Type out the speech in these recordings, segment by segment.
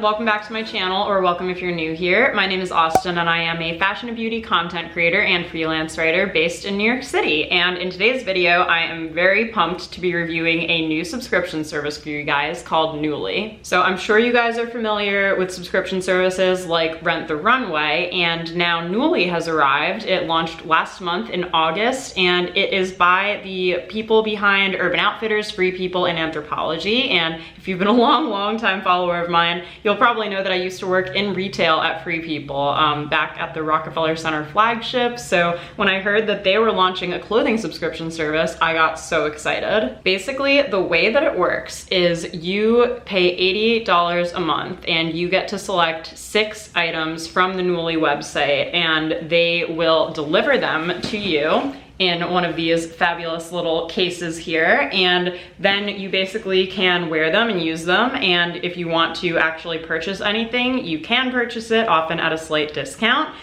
welcome back to my channel, or welcome if you're new here. My name is Austen and I am a fashion and beauty content creator and freelance writer based in New York City. And in today's video, I am very pumped to be reviewing a new subscription service for you guys called Nuuly. So I'm sure you guys are familiar with subscription services like Rent the Runway, and now Nuuly has arrived. It launched last month in August, and it is by the people behind Urban Outfitters, Free People, and Anthropologie. And if you've been a long time follower of mine, you'll probably know that I used to work in retail at Free People back at the Rockefeller Center flagship. So when I heard that they were launching a clothing subscription service, I got so excited. Basically, the way that it works is you pay $88 a month and you get to select 6 items from the Nuuly website, and they will deliver them to you in one of these fabulous little cases here, and then you basically can wear them and use them, and if you want to actually purchase anything, you can purchase it, often at a slight discount.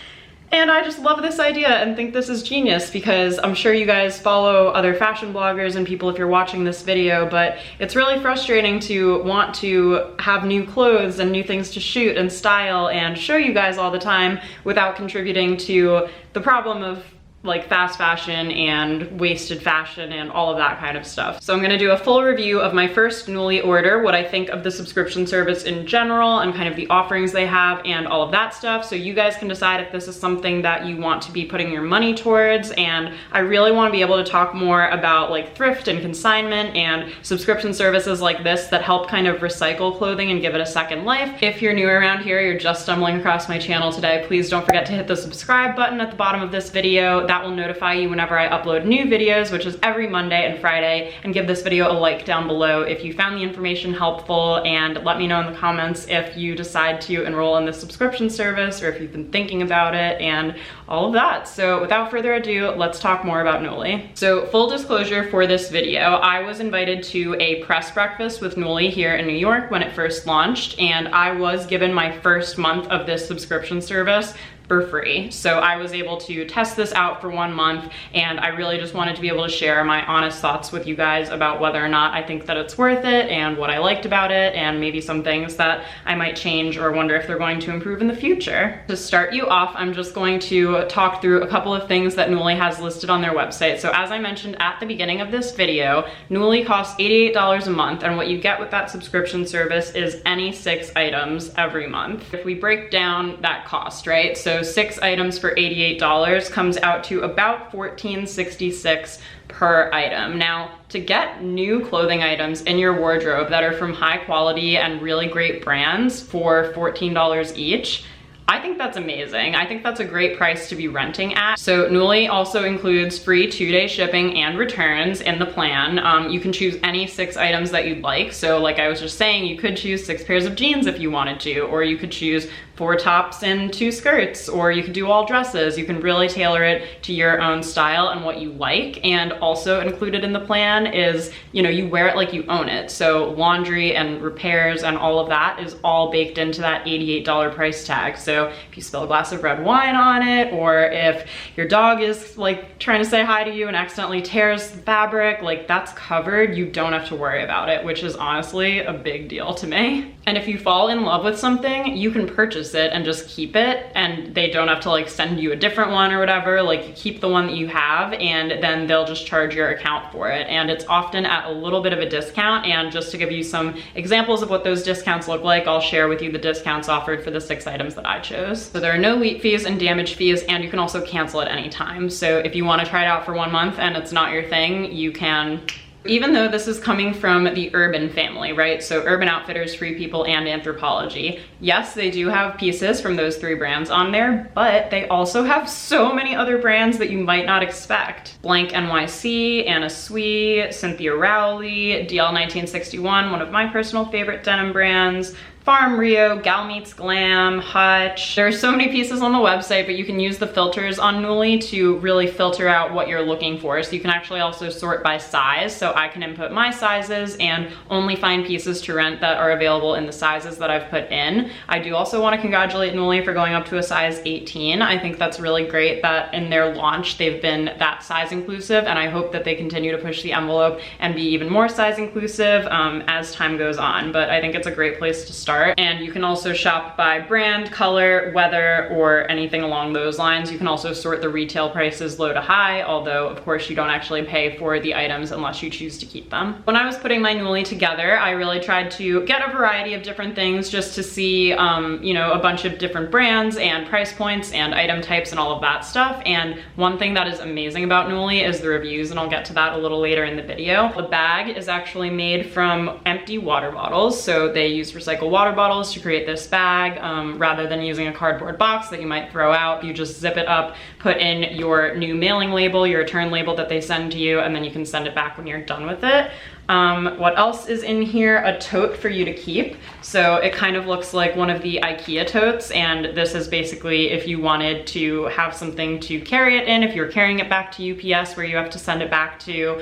And I just love this idea and think this is genius, because I'm sure you guys follow other fashion bloggers and people if you're watching this video, but it's really frustrating to want to have new clothes and new things to shoot and style and show you guys all the time without contributing to the problem of like fast fashion and wasted fashion and all of that kind of stuff. So I'm gonna do a full review of my first Nuuly order, what I think of the subscription service in general and kind of the offerings they have and all of that stuff, so you guys can decide if this is something that you want to be putting your money towards. And I really want to be able to talk more about like thrift and consignment and subscription services like this that help kind of recycle clothing and give it a second life. If you're new around here, you're just stumbling across my channel today, please don't forget to hit the subscribe button at the bottom of this video. That will notify you whenever I upload new videos, which is every Monday and Friday, and give this video a like down below if you found the information helpful, and let me know in the comments if you decide to enroll in the subscription service or if you've been thinking about it and all of that. So without further ado, let's talk more about Nuuly. So full disclosure for this video, I was invited to a press breakfast with Nuuly here in New York when it first launched, and I was given my first month of this subscription service for free. So I was able to test this out for 1 month, and I really just wanted to be able to share my honest thoughts with you guys about whether or not I think that it's worth it and what I liked about it, and maybe some things that I might change or wonder if they're going to improve in the future. To start you off, I'm just going to talk through a couple of things that Nuuly has listed on their website. So as I mentioned at the beginning of this video, Nuuly costs $88 a month, and what you get with that subscription service is any 6 items every month. If we break down that cost, right? So 6 items for $88 comes out to about $14.66 per item. Now, to get new clothing items in your wardrobe that are from high quality and really great brands for $14 each, I think that's amazing. I think that's a great price to be renting at. So Nuuly also includes free 2-day shipping and returns in the plan. You can choose any 6 items that you'd like. So like I was just saying, you could choose 6 pairs of jeans if you wanted to, or you could choose 4 tops and 2 skirts, or you could do all dresses. You can really tailor it to your own style and what you like. And also included in the plan is, you know, you wear it like you own it. So laundry and repairs and all of that is all baked into that $88 price tag. So if you spill a glass of red wine on it, or if your dog is like trying to say hi to you and accidentally tears the fabric, like that's covered. You don't have to worry about it, which is honestly a big deal to me. And if you fall in love with something, you can purchase it and just keep it, and they don't have to like send you a different one or whatever. Like you keep the one that you have, and then they'll just charge your account for it, and it's often at a little bit of a discount. And just to give you some examples of what those discounts look like, I'll share with you the discounts offered for the 6 items that I chose. So there are no late fees and damage fees, and you can also cancel at any time. So if you want to try it out for 1 month and it's not your thing, you can. Even though this is coming from the Urban family, right? So Urban Outfitters, Free People, and Anthropologie. Yes, they do have pieces from those 3 brands on there, but they also have so many other brands that you might not expect. Blank NYC, Anna Sui, Cynthia Rowley, DL 1961, one of my personal favorite denim brands, Farm Rio, Gal Meets Glam, Hutch. There are so many pieces on the website, but you can use the filters on Nuuly to really filter out what you're looking for. So you can actually also sort by size. So I can input my sizes and only find pieces to rent that are available in the sizes that I've put in. I do also want to congratulate Nuuly for going up to a size 18. I think that's really great that in their launch they've been that size inclusive, and I hope that they continue to push the envelope and be even more size inclusive as time goes on. But I think it's a great place to start. start. And you can also shop by brand, color, weather, or anything along those lines. You can also sort the retail prices low to high, although of course you don't actually pay for the items unless you choose to keep them. When I was putting my Nuuly together, I really tried to get a variety of different things just to see, you know, a bunch of different brands and price points and item types and all of that stuff. And one thing that is amazing about Nuuly is the reviews, and I'll get to that a little later in the video. The bag is actually made from empty water bottles. So they use recycled water bottles to create this bag. Rather than using a cardboard box that you might throw out, you just zip it up, put in your new mailing label, your return label that they send to you, and then you can send it back when you're done with it. What else is in here? A tote for you to keep. So it kind of looks like one of the IKEA totes, and this is basically if you wanted to have something to carry it in, if you're carrying it back to UPS where you have to send it back to,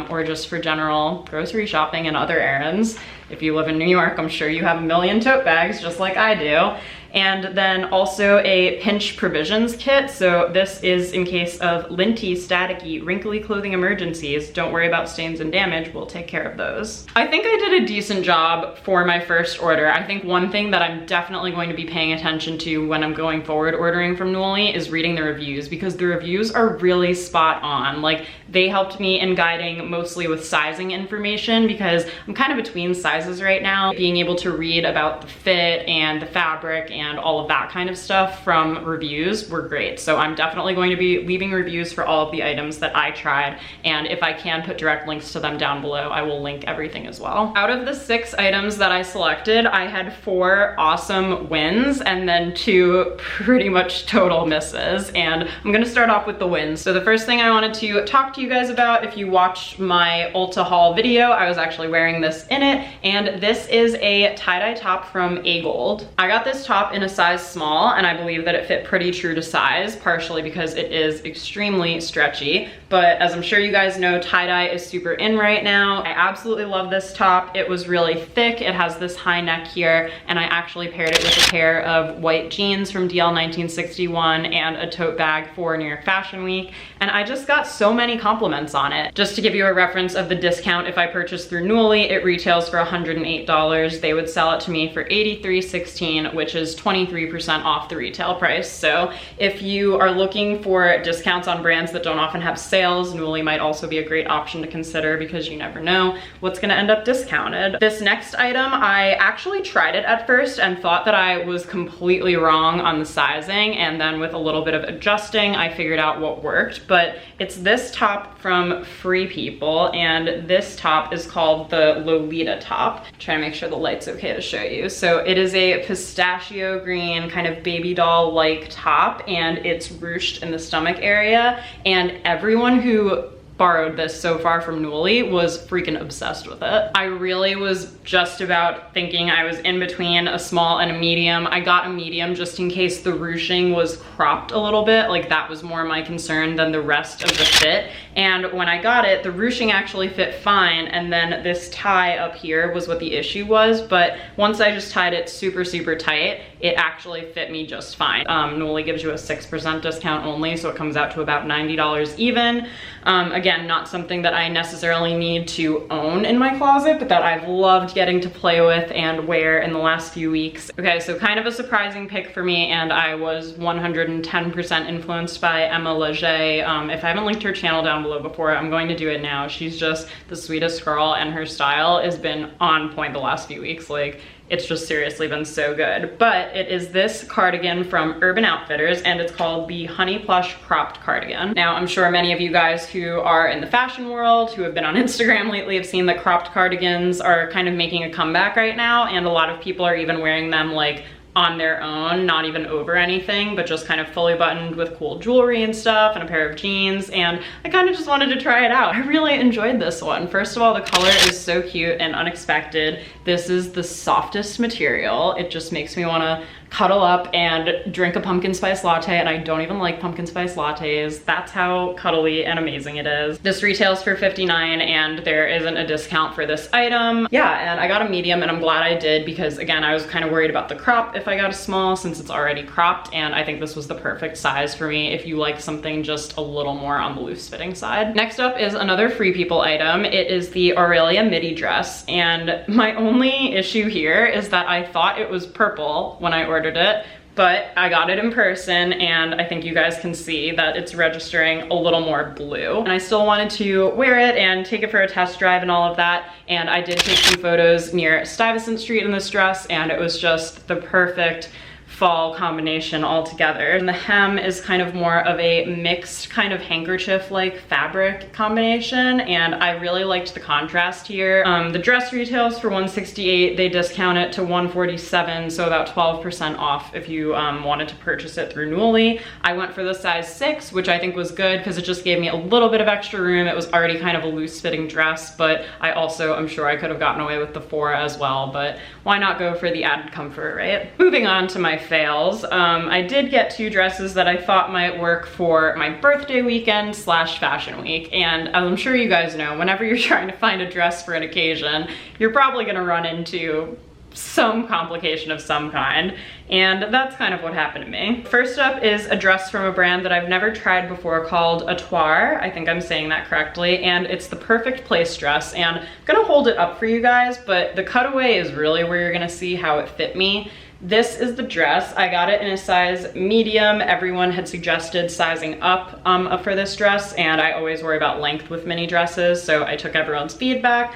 or just for general grocery shopping and other errands. If you live in New York, I'm sure you have a million tote bags just like I do. And then also a pinch provisions kit. So this is in case of linty, staticky, wrinkly clothing emergencies. Don't worry about stains and damage, we'll take care of those. I think I did a decent job for my first order. I think one thing that I'm definitely going to be paying attention to when I'm going forward ordering from Nuuly is reading the reviews, because the reviews are really spot on. Like, they helped me in guiding mostly with sizing information, because I'm kind of between sizes right now. Being able to read about the fit and the fabric and all of that kind of stuff from reviews were great. So I'm definitely going to be leaving reviews for all of the items that I tried, and if I can put direct links to them down below, I will link everything as well. Out of the 6 items that I selected, I had 4 awesome wins and then 2 pretty much total misses, and I'm gonna start off with the wins. So the first thing I wanted to talk to you guys about, if you watched my Ulta haul video, I was actually wearing this in it, and this is a tie-dye top from Agold. I got this top in a size small, and I believe that it fit pretty true to size, partially because it is extremely stretchy. But as I'm sure you guys know, tie-dye is super in right now. I absolutely love this top. It was really thick. It has this high neck here, and I actually paired it with a pair of white jeans from DL 1961 and a tote bag for New York Fashion Week. And I just got so many compliments on it. Just to give you a reference of the discount, if I purchase through Nuuly, it retails for $108. They would sell it to me for $83.16, which is 23% off the retail price. So if you are looking for discounts on brands that don't often have sales, Nuuly might also be a great option to consider, because you never know what's gonna end up discounted. This next item, I actually tried it at first and thought that I was completely wrong on the sizing, and then with a little bit of adjusting, I figured out what worked. But it's this top from Free People, and this top is called the Lolita top. Trying to make sure the light's okay to show you. So it is a pistachio green kind of baby doll like top, and it's ruched in the stomach area, and everyone who borrowed this so far from Nuuly was freaking obsessed with it. I really was just about thinking I was in between a small and a medium. I got a medium just in case the ruching was cropped a little bit. Like, that was more my concern than the rest of the fit. And when I got it, the ruching actually fit fine, and then this tie up here was what the issue was. But once I just tied it super, super tight, it actually fit me just fine. Nuuly gives you a 6% discount only, so it comes out to about $90 even. Again, not something that I necessarily need to own in my closet, but that I've loved getting to play with and wear in the last few weeks. Okay, so kind of a surprising pick for me, and I was 110% influenced by Emma Leger. If I haven't linked her channel down below before, I'm going to do it now. She's just the sweetest girl, and her style has been on point the last few weeks. Like, it's just seriously been so good. But it is this cardigan from Urban Outfitters, and it's called the Honey Plush Cropped Cardigan. Now, I'm sure many of you guys who are in the fashion world, who have been on Instagram lately, have seen that cropped cardigans are kind of making a comeback right now, and a lot of people are even wearing them like on their own, not even over anything, but just kind of fully buttoned with cool jewelry and stuff and a pair of jeans, and I kind of just wanted to try it out. I really enjoyed this one. First of all, the color is so cute and unexpected. This is the softest material. It just makes me want to cuddle up and drink a pumpkin spice latte, and I don't even like pumpkin spice lattes. That's how cuddly and amazing it is. This retails for $59 and there isn't a discount for this item. Yeah, and I got a medium and I'm glad I did because again, I was kind of worried about the crop if I got a small since it's already cropped, and I think this was the perfect size for me if you like something just a little more on the loose fitting side. Next up is another Free People item. It is the Orillia midi dress, and my only issue here is that I thought it was purple when I ordered it, but I got it in person and I think you guys can see that it's registering a little more blue. And I still wanted to wear it and take it for a test drive and all of that. And I did take some photos near Stuyvesant Street in this dress, and it was just the perfect fall combination altogether. And the hem is kind of more of a mixed kind of handkerchief-like fabric combination, and I really liked the contrast here. The dress retails for $168. They discount it to $147, so about 12% off if you wanted to purchase it through Nuuly. I went for the size 6, which I think was good because it just gave me a little bit of extra room. It was already kind of a loose-fitting dress, but I also, I'm sure I could have gotten away with the 4 as well, but why not go for the added comfort, right? Moving on to my fails. I did get 2 dresses that I thought might work for my birthday weekend / fashion week. And as I'm sure you guys know, whenever you're trying to find a dress for an occasion, you're probably gonna run into some complication of some kind, and that's kind of what happened to me. First up is a dress from a brand that I've never tried before called Atoir. I think I'm saying that correctly, and it's the perfect place dress, and I'm gonna hold it up for you guys, but the cutaway is really where you're gonna see how it fit me. This is the dress. I got it in a size medium. Everyone had suggested sizing up for this dress, and I always worry about length with mini dresses, so I took everyone's feedback,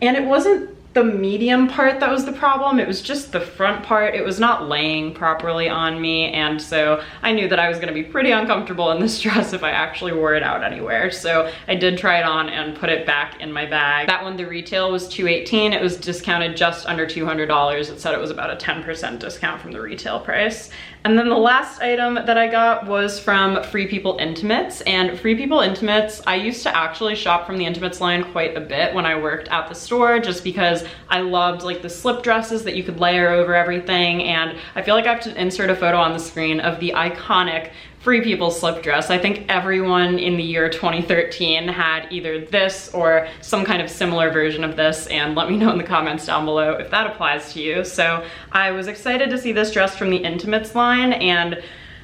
and it wasn't the medium part that was the problem. It was just the front part. It was not laying properly on me, and so I knew that I was gonna be pretty uncomfortable in this dress if I actually wore it out anywhere. So I did try it on and put it back in my bag. That one, the retail was $218. It was discounted just under $200. It said it was about a 10% discount from the retail price. And then the last item that I got was from Free People Intimates, and Free People Intimates, I used to actually shop from the Intimates line quite a bit when I worked at the store, just because I loved like the slip dresses that you could layer over everything, and I feel like I have to insert a photo on the screen of the iconic Free People slip dress. I think everyone in the year 2013 had either this or some kind of similar version of this, and let me know in the comments down below if that applies to you. So I was excited to see this dress from the Intimates line, and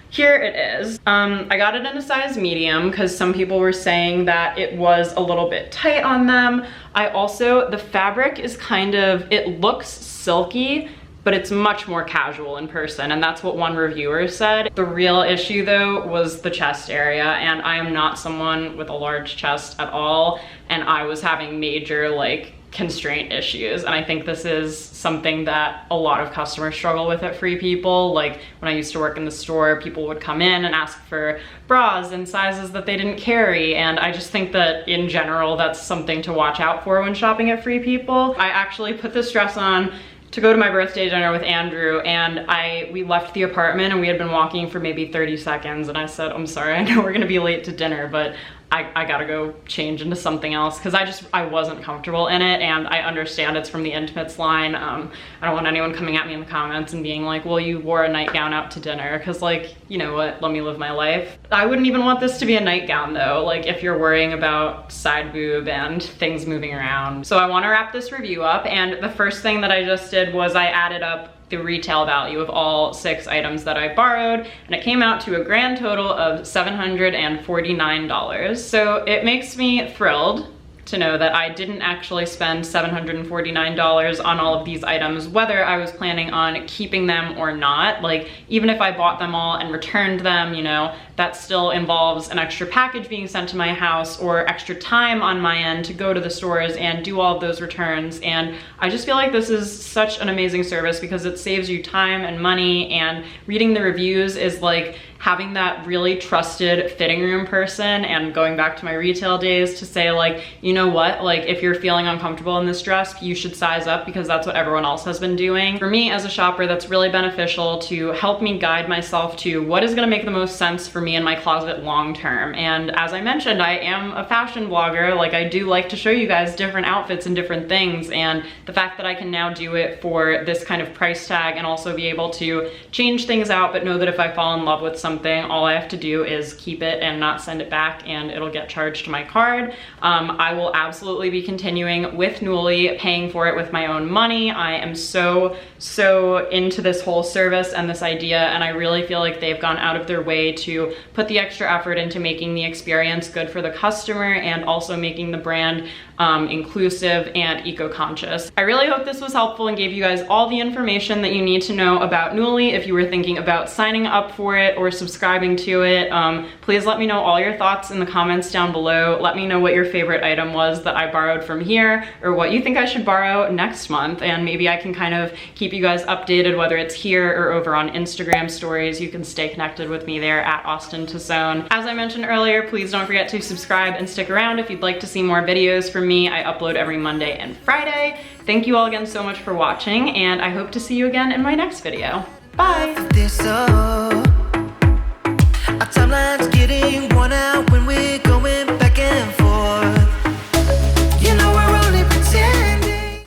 here it is. I got it in a size medium because some people were saying that it was a little bit tight on them. The fabric is kind of, it looks silky, but it's much more casual in person, and that's what one reviewer said. The real issue though was the chest area, and I am not someone with a large chest at all, and I was having major like constraint issues, and I think this is something that a lot of customers struggle with at Free People. Like when I used to work in the store, people would come in and ask for bras in sizes that they didn't carry, and I just think that in general that's something to watch out for when shopping at Free People. I actually put this dress on to go to my birthday dinner with Andrew, and we left the apartment and we had been walking for maybe 30 seconds, and I said, I'm sorry, I know we're gonna be late to dinner, but I gotta go change into something else because I wasn't comfortable in it, and I understand it's from the Intimates line. I don't want anyone coming at me in the comments and being like, well, you wore a nightgown out to dinner, because like, you know what, let me live my life. I wouldn't even want this to be a nightgown though, like if you're worrying about side boob and things moving around. So I wanna wrap this review up, and the first thing that I just did was I added up the retail value of all 6 items that I borrowed, and it came out to a grand total of $749. So it makes me thrilled to know that I didn't actually spend $749 on all of these items, whether I was planning on keeping them or not. Like, even if I bought them all and returned them, you know, that still involves an extra package being sent to my house or extra time on my end to go to the stores and do all of those returns. And I just feel like this is such an amazing service because it saves you time and money, and reading the reviews is like having that really trusted fitting room person, and going back to my retail days to say like, you know what, like if you're feeling uncomfortable in this dress, you should size up because that's what everyone else has been doing. For me as a shopper, that's really beneficial to help me guide myself to what is gonna make the most sense for me me in my closet long term. And as I mentioned, I am a fashion blogger. Like, I do like to show you guys different outfits and different things, and the fact that I can now do it for this kind of price tag and also be able to change things out, but know that if I fall in love with something, all I have to do is keep it and not send it back, and it'll get charged to my card. I will absolutely be continuing with Nuuly, paying for it with my own money. I am so into this whole service and this idea, and I really feel like they've gone out of their way to put the extra effort into making the experience good for the customer and also making the brand inclusive and eco-conscious. I really hope this was helpful and gave you guys all the information that you need to know about Nuuly. If you were thinking about signing up for it or subscribing to it, please let me know all your thoughts in the comments down below. Let me know what your favorite item was that I borrowed from here, or what you think I should borrow next month, and maybe I can kind of keep you guys updated, whether it's here or over on Instagram stories. You can stay connected with me there at Austen Tosone. As I mentioned earlier, please don't forget to subscribe and stick around if you'd like to see more videos from me. I upload every Monday and Friday. Thank you all again so much for watching, and I hope to see you again in my next video. Bye! Our timeline's getting worn out when we're going